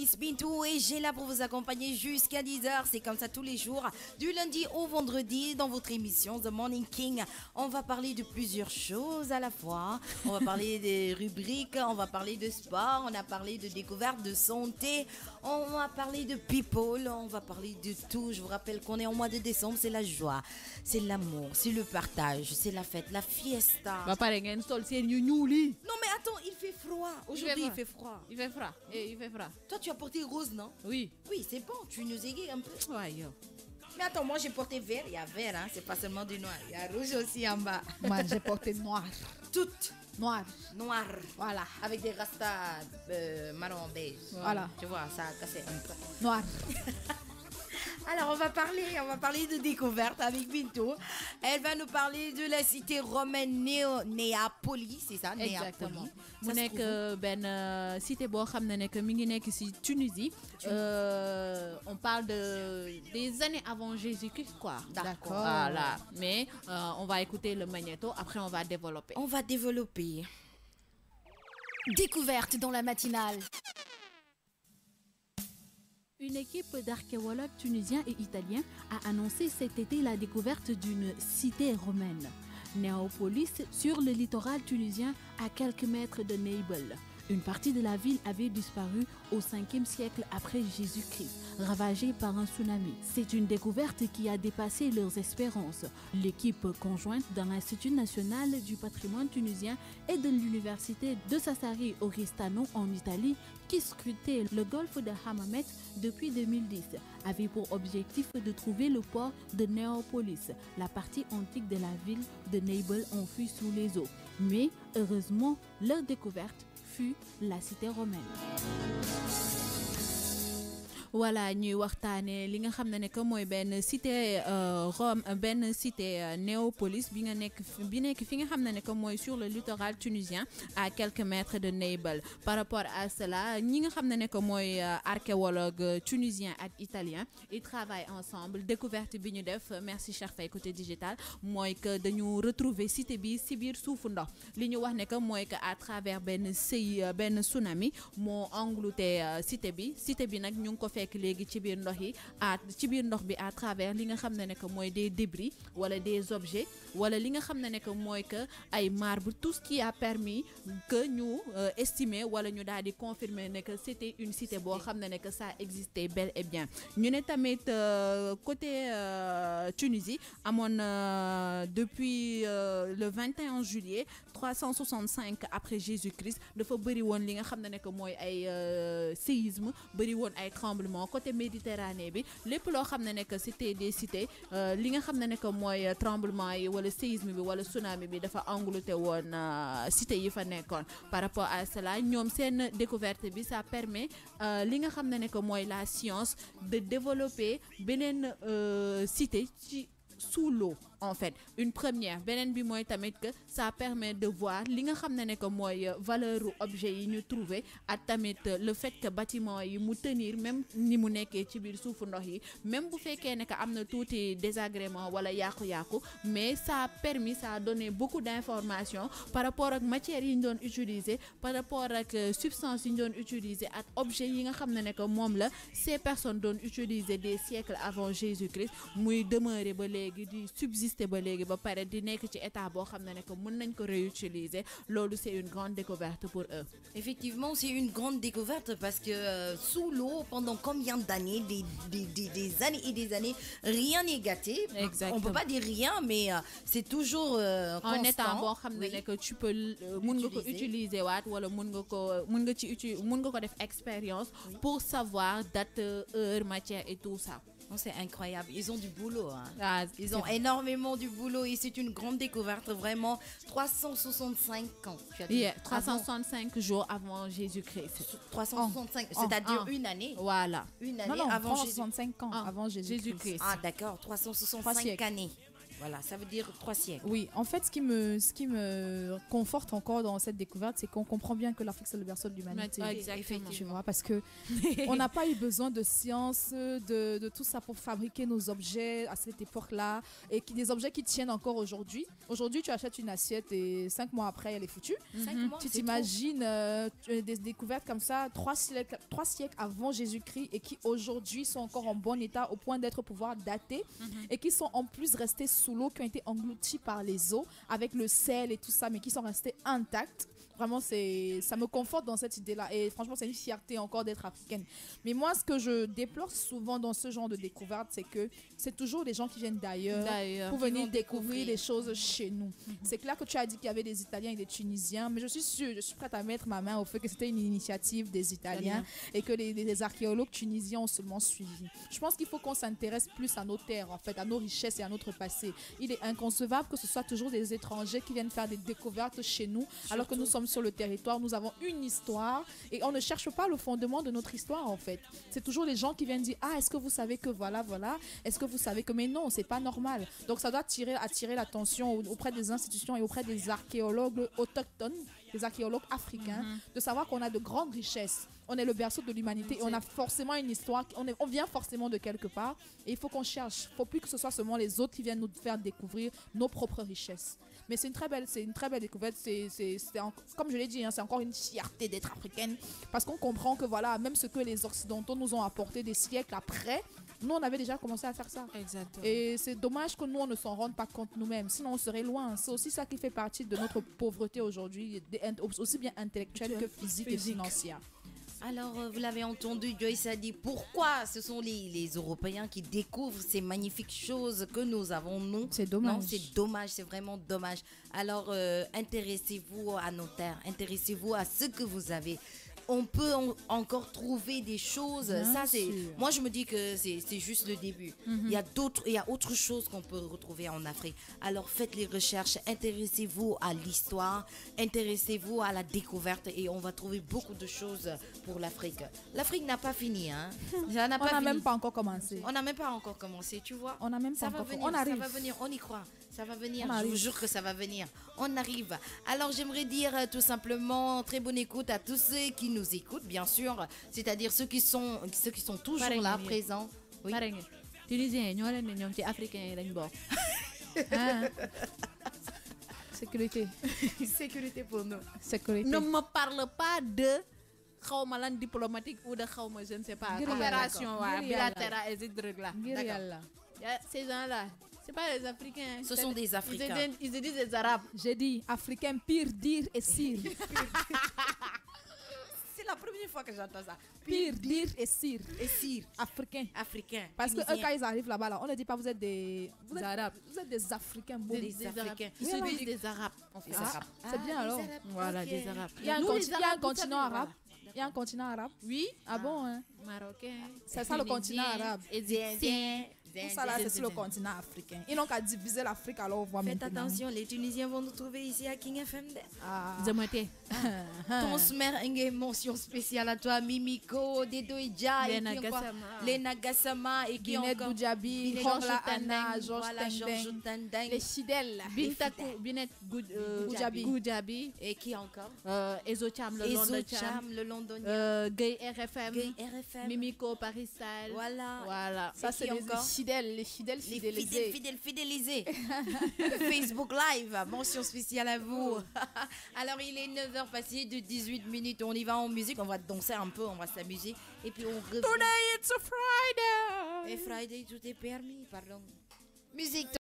Miss Bintou et j'ai là pour vous accompagner jusqu'à 10h. C'est comme ça tous les jours, du lundi au vendredi dans votre émission The Morning King. On va parler de plusieurs choses à la fois. On va parler des rubriques, on va parler de sport, on a parlé de découverte, de santé, on va parler de people, on va parler de tout. Je vous rappelle qu'on est en mois de décembre, c'est la joie, c'est l'amour, c'est le partage, c'est la fête, la fiesta. Non mais attends, il fait froid. Aujourd'hui, il fait froid. Il fait froid. Il fait froid. Toi, tu as porté rose, non? Oui. Oui, c'est bon, tu nous aiguilles un peu. Ouais, yo. Mais attends, moi j'ai porté vert, il y a vert, hein, c'est pas seulement du noir. Il y a rouge aussi en bas. Moi, j'ai porté noir. Toutes Noir. noir. Voilà. Avec des rastas marron beige. Voilà. Tu vois, ça a cassé un peu. Noir. Alors, on va parler de découverte avec Bintou. Elle va nous parler de la cité romaine Néapoli, c'est ça? Exactement. Ça mu se nekk trouve où? benn cité boo xam ne que mi ngi nekk ci Tunisie. On parle des années avant Jésus-Christ, quoi. D'accord. Voilà. Mais on va écouter le magnéto, après on va développer. On va développer. Découverte dans la matinale. Une équipe d'archéologues tunisiens et italiens a annoncé cet été la découverte d'une cité romaine, Néapolis, sur le littoral tunisien à quelques mètres de Naples. Une partie de la ville avait disparu au 5e siècle après Jésus-Christ, ravagée par un tsunami. C'est une découverte qui a dépassé leurs espérances. L'équipe conjointe de l'Institut national du patrimoine tunisien et de l'université de Sassari Oristano en Italie, qui scrutait le golfe de Hammamet depuis 2010, avait pour objectif de trouver le port de Néapolis, la partie antique de la ville de Naples enfouie sous les eaux. Mais heureusement, leur découverte fut la cité romaine. Voilà, ñuy waxtaane li nga xam ne que mooy benn cité Rome benn cité Néapolis bi nekk fi nga xam ne que mooy sur le littoral tunisien à quelques mètres de Naples. Par rapport à cela, ñi nga xam ne que mooy archéologue tunisien ak italien, ils travaillent ensemble. Découverte bi ñu def, merci Cheikh Faye côté digital, mooy que dañu retrouver cité bi si biir suufu ndox. Li ñu wax ne que mooy que à travers benn tsunami moo englouté cité bi nag ñu ngi ko fekk léegi ci biir ndox bi à travers li nga xam ne que mooy des débris wala des objets wala li nga xam ne que mooy que ay marbre, tout ce qui a permis que ñu estimer wala ñu daal di confirmer ne que c'était une cité boo xam ne que ça existait bel et bien. Ñu ne tamit côté Tunisie amoon depuis le 21 juillet 365 après Jésus-Christ dafa bëri woon li nga xam ne que mooy ay séisme, bëri woon ay tremblement côté Méditerranée bi lépp loo xam ne que c'était des cités li nga xam ne que mooy tremblement yi wala séisme bi wala tsunami bi dafa englouté woon cité yi fa nekkoon. Par rapport à cela ñoom seen découverte bi ça permet li nga xam ne que mooy la science de développer beneen cité ci sous l'eau en fait. Une première beneen bi mooy tamit que ça permet de voir li nga xam ne que mooy valeur objet yi ñu trouvé ak tamit le fait que bâtiment yi mu tenir même ni mu nekkee ci biir suufu ndox yi, même bu fekkee ne que am na tuuti désagrément wala yàqu-yàqu, mais ça a donné beaucoup d'informations par rapport ak matières yi ñu doon utiliser, par rapport ak substances yi ñu doon utiliser ak objets yi nga xam ne que moom la ces personnes doon utiliser des siècles avant Jésus-Christ muy demeurer ba léegi di subsister ba léegi ba pare di nekk ci état boo xam ne que mën nañ ko réutiliser. Loolu c'est une grande découverte pour eux. Effectivement, c'est une grande découverte parce que sous l'eau, pendant combien d'années, des années et des années, rien n'est gâté. Exactement. On peut pas dire rien, mais c'est toujours en constant. état boo xam ne que tu peux mun nga ko utiliser waat wala mun nga ko def expérience pour savoir date, heure, matière et tout ça. Oh, c'est incroyable, ils ont du boulot, hein. Ah, Ils ont énormément du boulot et c'est une grande découverte, vraiment. 365 ans. Tu as dit. Yeah, 365 jours avant Jésus-Christ. 365, c'est-à-dire une année. Voilà. Une année Non, avant 365 ans avant Jésus-Christ. Ah d'accord, 365 siècles. années. Voilà, ça veut dire 3 siècles. Oui, en fait, ce qui me conforte encore dans cette découverte, c'est qu'on comprend bien que l'Afrique, c'est le berceau de l'humanité. Exactement. Tu vois, parce que on n'a pas eu besoin de science, de tout ça pour fabriquer nos objets à cette époque-là, et des objets qui tiennent encore aujourd'hui. Aujourd'hui, tu achètes une assiette et 5 mois après, elle est foutue. 5 mois, Tu c'est t'imagines des découvertes comme ça, 3 siècles avant Jésus-Christ, et qui aujourd'hui sont encore en bon état au point d'être pouvoir dater, et qui sont en plus restés sous l'eau, qui ont été engloutis par les eaux avec le sel et tout ça, mais qui sont restés intacts. Vraiment, ça me conforte dans cette idée-là. Et franchement, c'est une fierté encore d'être africaine. Mais moi, ce que je déplore souvent dans ce genre de découverte, c'est que c'est toujours des gens qui viennent d'ailleurs pour venir découvrir des choses chez nous. C'est clair que tu as dit qu'il y avait des Italiens et des Tunisiens, mais je suis sûre, je suis prête à mettre ma main au fait que c'était une initiative des Italiens et que les archéologues tunisiens ont seulement suivi. Je pense qu'il faut qu'on s'intéresse plus à nos terres, en fait, à nos richesses et à notre passé. Il est inconcevable que ce soit toujours des étrangers qui viennent faire des découvertes chez nous, alors que nous sommes sur le territoire, nous avons une histoire et on ne cherche pas le fondement de notre histoire, en fait. C'est toujours les gens qui viennent dire, ah, est-ce que vous savez que voilà, est-ce que vous savez que, mais non, c'est pas normal. Donc ça doit attirer l'attention auprès des institutions et auprès des archéologues autochtones, des archéologues africains, de savoir qu'on a de grandes richesses. On est le berceau de l'humanité et on a forcément une histoire, on vient forcément de quelque part et il faut qu'on cherche. Il ne faut plus que ce soit seulement les autres qui viennent nous faire découvrir nos propres richesses. Mais c'est une très belle découverte. Comme je l'ai dit, c'est encore une fierté d'être africaine parce qu'on comprend que voilà, même ce que les Occidentaux nous ont apporté des siècles après, nous on avait déjà commencé à faire ça. Exactement. Et c'est dommage que nous on ne s'en rende pas compte nous-mêmes, sinon on serait loin. C'est aussi ça qui fait partie de notre pauvreté aujourd'hui, aussi bien intellectuelle que physique et financière. Alors, vous l'avez entendu, Joyce a dit pourquoi ce sont les Européens qui découvrent ces magnifiques choses que nous avons, nous. C'est dommage. Non, c'est dommage, c'est vraiment dommage. Alors, intéressez-vous à nos terres, intéressez-vous à ce que vous avez. On peut encore trouver des choses. Bien sûr. Moi, je me dis que c'est juste le début. Il y a autre chose qu'on peut retrouver en Afrique. Alors, faites les recherches, intéressez-vous à l'histoire, intéressez-vous à la découverte et on va trouver beaucoup de choses pour l'Afrique. L'Afrique n'a pas fini, hein. Ça n'a On pas n'a fini. même pas encore commencé. On n'a même pas encore commencé, tu vois. On n'a même Ça pas va encore venir, on arrive. ça va venir, on y croit. Ça va venir, On je arrive. vous jure que ça va venir. On arrive. Alors j'aimerais dire tout simplement très bonne écoute à tous ceux qui nous écoutent, bien sûr, c'est-à-dire ceux qui sont toujours Pareil, là, Mimi. présents. Oui. pare nga Tunisien ñoo leen ne ñoom ci africain yi lañ bokk. Hein? Sécurité. Sécurité pour nous. Sécurité. Ne me parle pas de xawma lan diplomatique ou de xawma je ne sais pas Ngir coopération yàlla. waa Ngir yàlla. bilatérale et ces trucs là. Ngir yàlla. Ces gens là c'est pas les africains. Ce sont des Africains. Ils se disent des arabes. J'ai dit africain pire, dire et cire. C'est la première fois que j'entends ça. Pire, dire et cire. Et cire, Africain. africain. Parce que eux, Tunisien. quand ils arrivent là-bas, là, on ne dit pas vous êtes des Arabes. Vous êtes des Africains beaux. Des Africains. Ils Oui, se alors. disent des arabes. En fait. Des Ah, Arabes. c'est bien alors. des Arabes, Voilà, ok. des arabes. Il y a un, Nous, les il y a un Arabes, vous continent savez, arabe. Il y a un continent arabe. Oui. Ah bon, hein? Marocain. C'est ça le continent arabe. Égyptien. Tout ça là, c'est sur le continent africain. Ils n'ont qu'à diviser l'Afrique, alors on voit Faites maintenant. attention, les Tunisiens vont nous trouver ici à King FM. Ah. Zamoté. Ton smer une mention spéciale à toi, Mimiko, Dedo Idja, et Lena qui encore Gassama. Lena Gassama et qui Binet encore Boudiabi, Binet Hongla Georges Anna, Tandeng, Georges voilà, Georges Tandeng. Tandeng. Les fidèles. Bintakou Binet Goudiabi. Goudiabi. Et qui encore Ezo Cham, le Ezo London Cham. Cham, le londonien. Gay RFM. Gay RFM. Mimiko Paris Style. Voilà. Voilà. Ça, Et c'est qui les encore fidèles Les fidélisés. fidélisés. Facebook Live, mention spéciale à vous. Alors, il est 9h passé de 18 minutes. On y va en musique, on va danser un peu, on va s'amuser. Et puis, on revient. Today it's a Friday. Et Friday, tout est permis, pardon. Musique.